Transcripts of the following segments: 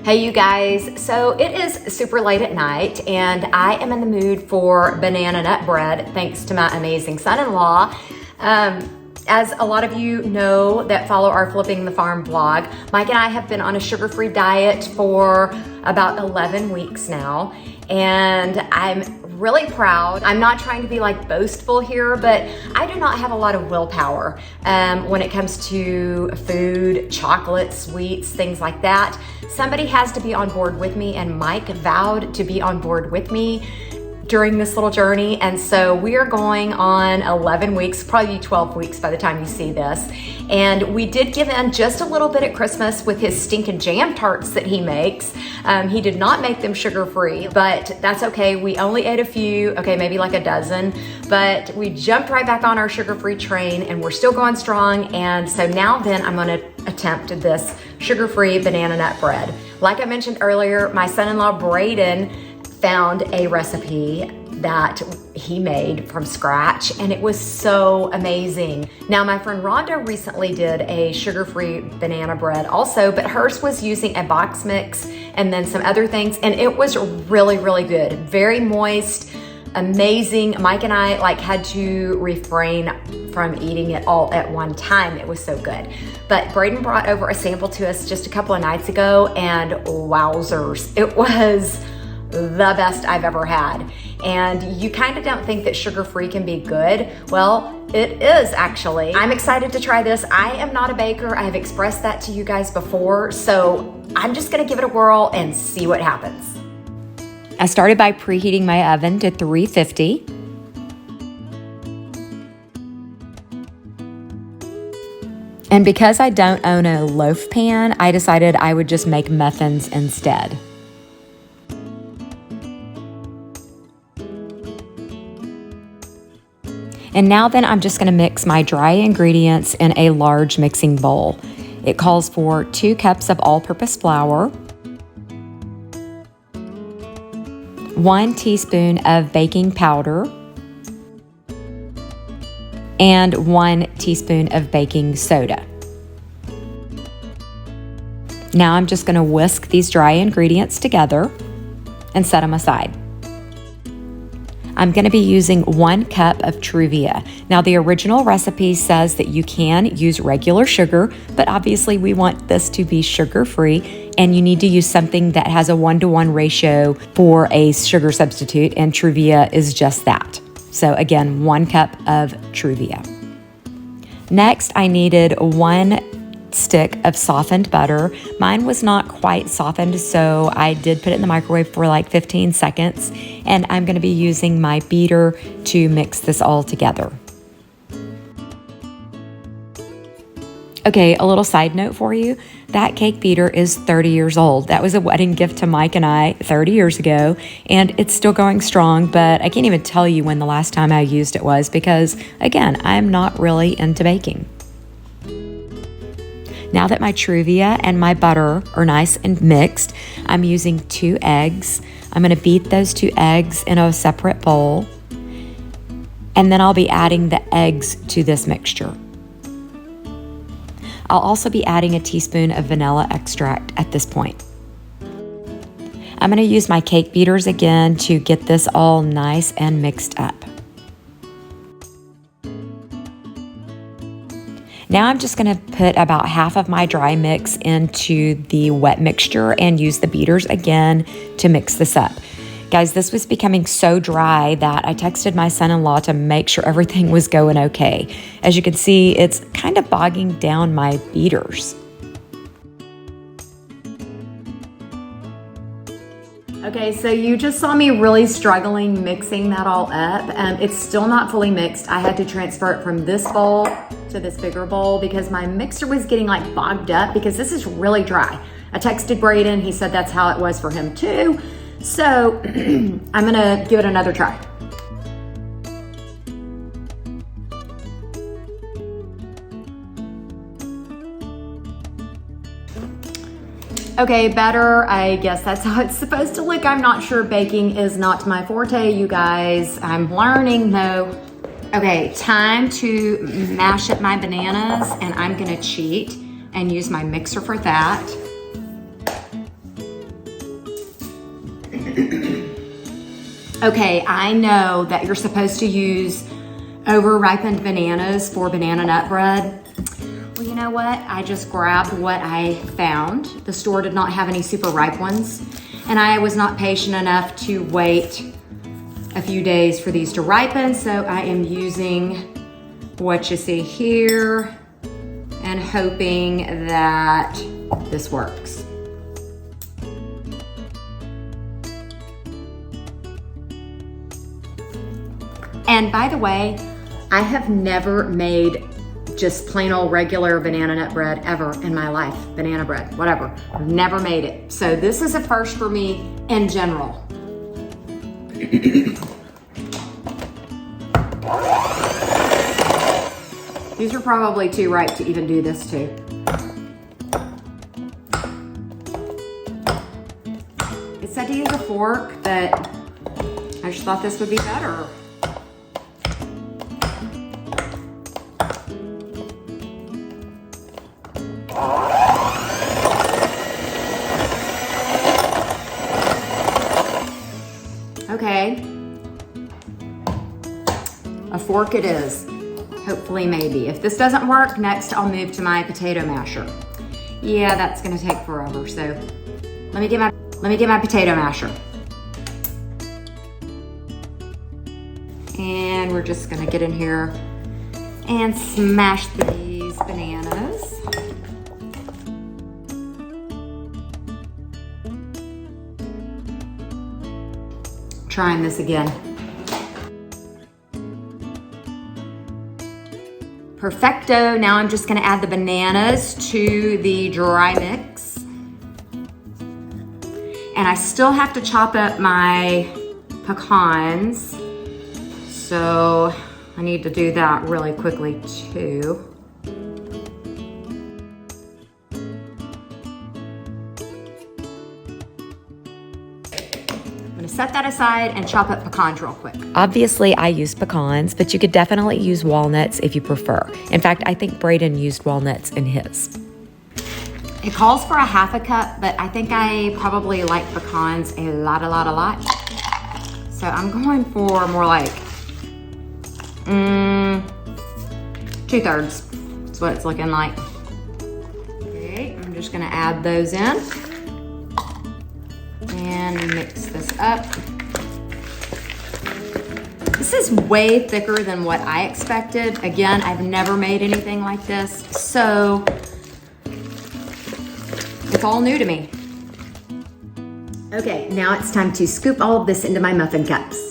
Hey you guys, so it is super late at night and I am in the mood for banana nut bread thanks to my amazing son-in-law. As a lot of you know that follow our Flipping the Farm blog, Mike and I have been on a sugar-free diet for about 11 weeks now, and I'm really proud. I'm not trying to be like boastful here, but I do not have a lot of willpower when it comes to food, chocolate, sweets, things like that. Somebody has to be on board with me, and Mike vowed to be on board with me during this little journey. And so we are going on 11 weeks, probably 12 weeks by the time you see this. And we did give in just a little bit at Christmas with his stinking jam tarts that he makes. He did not make them sugar-free, but that's okay. We only ate a few, okay, maybe like a dozen, but we jumped right back on our sugar-free train and we're still going strong. And so now then I'm gonna attempt this sugar-free banana nut bread. Like I mentioned earlier, my son-in-law Braden found a recipe that he made from scratch and it was so amazing. Now my friend Rhonda recently did a sugar-free banana bread also, but hers was using a box mix and then some other things, and it was really, really good. Very moist, amazing. Mike and I had to refrain from eating it all at one time. It was so good. But Braden brought over a sample to us just a couple of nights ago, and wowzers, it was the best I've ever had. And you kind of don't think that sugar-free can be good. Well, it is actually. I'm excited to try this. I am not a baker. I have expressed that to you guys before, so I'm just gonna give it a whirl and see what happens. I started by preheating my oven to 350. And because I don't own a loaf pan, I decided I would just make muffins instead. And now then I'm just gonna mix my dry ingredients in a large mixing bowl. It calls for 2 cups of all-purpose flour, 1 teaspoon of baking powder, and 1 teaspoon of baking soda. Now I'm just gonna whisk these dry ingredients together and set them aside. I'm gonna be using 1 cup of Truvia. Now the original recipe says that you can use regular sugar, but obviously we want this to be sugar-free, and you need to use something that has a 1-to-1 ratio for a sugar substitute, and Truvia is just that. So again, 1 cup of Truvia. Next, I needed 1 stick of softened butter. Mine was not quite softened, so I did put it in the microwave for like 15 seconds, and I'm gonna be using my beater to mix this all together. Okay, a little side note for you. That cake beater is 30 years old. That was a wedding gift to Mike and I 30 years ago, and it's still going strong, but I can't even tell you when the last time I used it was because, again, I'm not really into baking. Now that my Truvia and my butter are nice and mixed, I'm using 2 eggs. I'm gonna beat those 2 eggs in a separate bowl, and then I'll be adding the eggs to this mixture. I'll also be adding a teaspoon of vanilla extract at this point. I'm gonna use my cake beaters again to get this all nice and mixed up. Now I'm just gonna put about half of my dry mix into the wet mixture and use the beaters again to mix this up. Guys, this was becoming so dry that I texted my son-in-law to make sure everything was going okay. As you can see, it's kind of bogging down my beaters. Okay, so you just saw me really struggling mixing that all up. It's still not fully mixed. I had to transfer it from this bowl to this bigger bowl because my mixer was getting like bogged up because this is really dry. I texted Braden, he said that's how it was for him too. So I'm gonna give it another try. Okay, better. I guess that's how it's supposed to look. I'm not sure. Baking is not my forte, you guys. I'm learning though. Okay, time to mash up my bananas, and I'm gonna cheat and use my mixer for that. Okay, I know that you're supposed to use over-ripened bananas for banana nut bread. Well, you know what? I just grabbed what I found. The store did not have any super ripe ones, and I was not patient enough to wait a few days for these to ripen, so I am using what you see here and hoping that this works. And by the way, I have never made just plain old regular banana nut bread ever in my life. Banana bread, whatever. I've never made it. So this is a first for me in general. These are probably too ripe to even do this to. It said to use a fork, but I just thought this would be better. Okay, a fork it is. Hopefully, maybe. If this doesn't work, next I'll move to my potato masher. Yeah, that's gonna take forever, so let me get my potato masher. And we're just gonna get in here and smash these bananas. Trying this again. Perfecto. Now I'm just gonna add the bananas to the dry mix. And I still have to chop up my pecans. So I need to do that really quickly too. Set that aside and chop up pecans real quick. Obviously, I use pecans, but you could definitely use walnuts if you prefer. In fact, I think Braden used walnuts in his. It calls for a half a cup, but I think I probably like pecans a lot. So I'm going for more like 2/3. That's what it's looking like. Okay, I'm just gonna add those in. And mix this up. This is way thicker than what I expected. Again, I've never made anything like this, so it's all new to me. Okay, now it's time to scoop all of this into my muffin cups.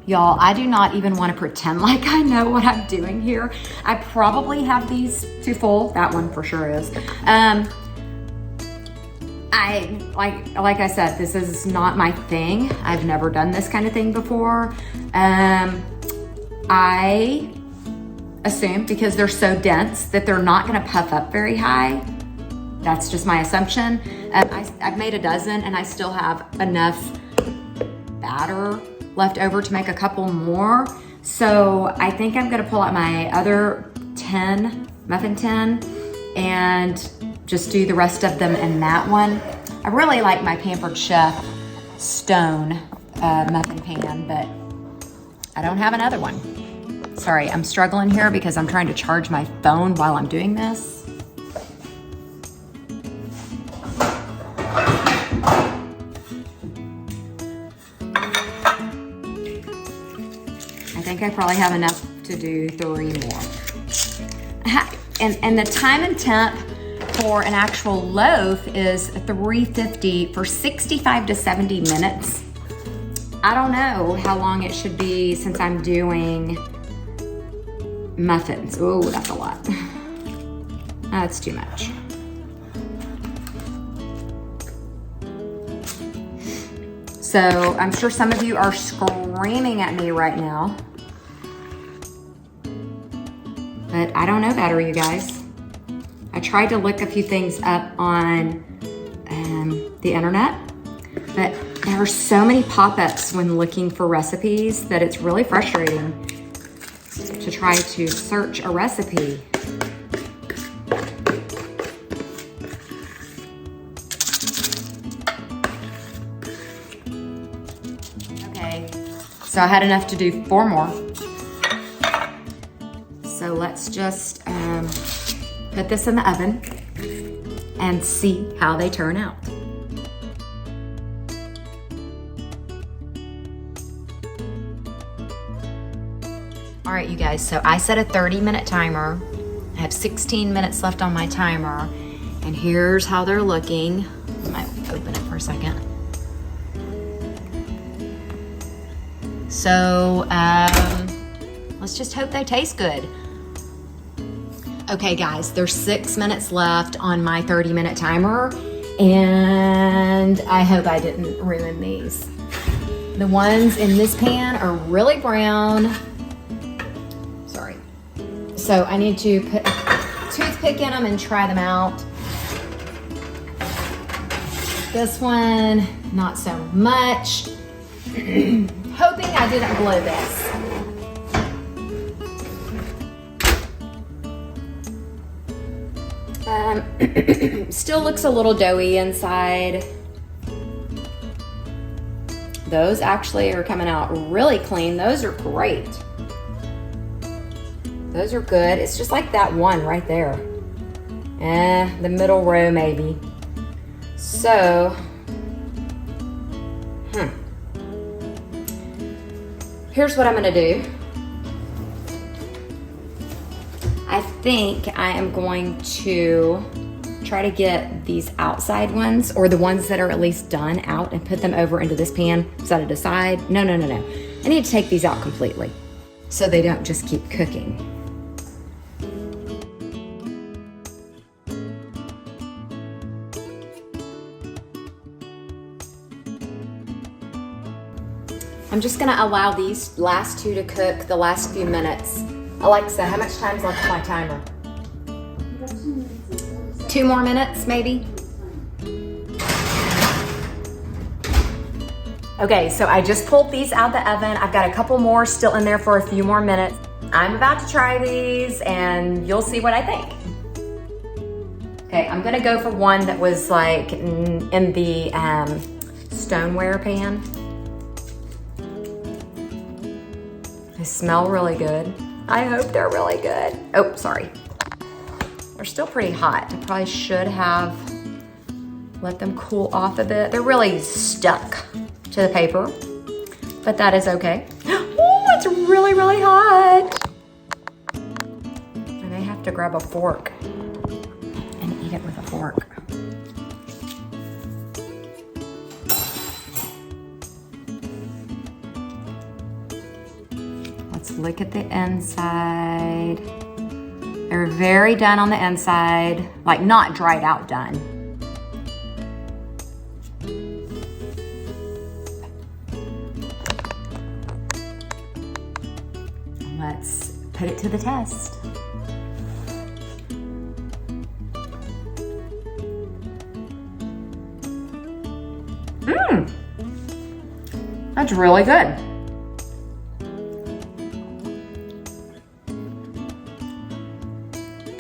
Y'all, I do not even want to pretend like I know what I'm doing here. I probably have these too full. That one for sure is. Like I said, this is not my thing. I've never done this kind of thing before. I assume because they're so dense that they're not gonna puff up very high. That's just my assumption. I've made a dozen and I still have enough batter left over to make a couple more. So I think I'm gonna pull out my other muffin tin and just do the rest of them in that one. I really like my Pampered Chef stone muffin pan, but I don't have another one. Sorry, I'm struggling here because I'm trying to charge my phone while I'm doing this. I think I probably have enough to do 3 more. And the time and temp for an actual loaf is 350 for 65 to 70 minutes. I don't know how long it should be since I'm doing muffins. Oh, that's a lot. That's too much. So I'm sure some of you are screaming at me right now. But I don't know better, you guys. I tried to look a few things up on the internet, but there are so many pop-ups when looking for recipes that it's really frustrating to try to search a recipe. Okay, so I had enough to do 4 more. So let's just put this in the oven and see how they turn out. All right, you guys, so I set a 30-minute timer. I have 16 minutes left on my timer, and here's how they're looking. I might open it for a second. So let's just hope they taste good. Okay, guys, there's 6 minutes left on my 30-minute timer, and I hope I didn't ruin these. The ones in this pan are really brown. Sorry. So I need to put a toothpick in them and try them out. This one, not so much. Hoping I didn't blow this. Still looks a little doughy inside. Those actually are coming out really clean. Those are great. Those are good. It's just like that one right there. The middle row maybe. So, here's what I'm gonna do. I think I am going to try to get these outside ones, or the ones that are at least done, out and put them over into this pan, set it aside. No. I need to take these out completely so they don't just keep cooking. I'm just gonna allow these last 2 to cook the last few minutes. Alexa, how much time's left on my timer? 2 more minutes, maybe? Okay, so I just pulled these out of the oven. I've got a couple more still in there for a few more minutes. I'm about to try these and you'll see what I think. Okay, I'm gonna go for one that was like in the stoneware pan. They smell really good. I hope they're really good. Oh, sorry. They're still pretty hot. I probably should have let them cool off a bit. They're really stuck to the paper, but that is okay. Oh, it's really, really hot. I may have to grab a fork and eat it with a fork. Let's look at the inside. They're very done on the inside, like not dried out done. Let's put it to the test. That's really good.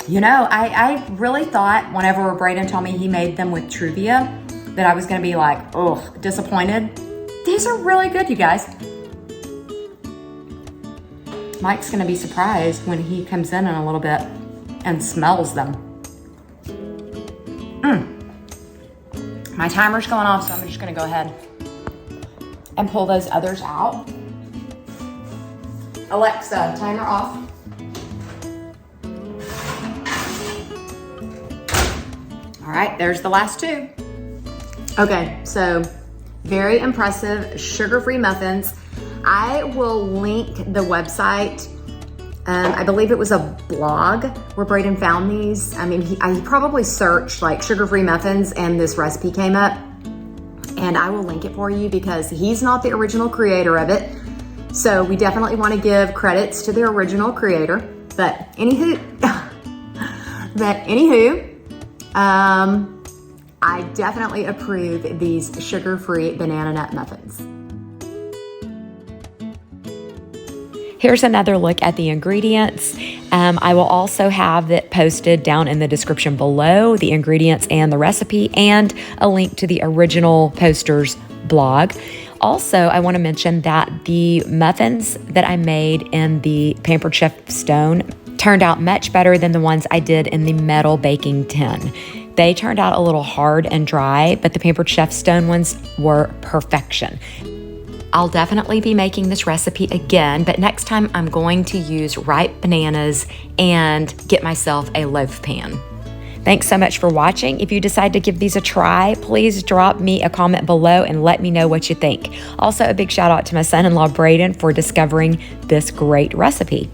You know, I really thought whenever Braden told me he made them with Truvia that I was gonna be like, oh, disappointed. These are really good, you guys. Mike's gonna be surprised when he comes in a little bit and smells them. My timer's going off, so I'm just gonna go ahead and pull those others out. Alexa, timer off. All right, there's the last 2. Okay, so very impressive sugar-free muffins. I will link the website. I believe it was a blog where Braden found these. I mean, he probably searched like sugar-free muffins and this recipe came up. And I will link it for you because he's not the original creator of it. So we definitely want to give credits to the original creator. But anywho, But anywho, I definitely approve these sugar-free banana nut muffins. Here's another look at the ingredients. I will also have it posted down in the description below, the ingredients and the recipe, and a link to the original poster's blog. Also, I want to mention that the muffins that I made in the Pampered Chef Stone turned out much better than the ones I did in the metal baking tin. They turned out a little hard and dry, but the Pampered Chef Stone ones were perfection. I'll definitely be making this recipe again, but next time I'm going to use ripe bananas and get myself a loaf pan. Thanks so much for watching. If you decide to give these a try, please drop me a comment below and let me know what you think. Also, a big shout out to my son-in-law, Braden, for discovering this great recipe.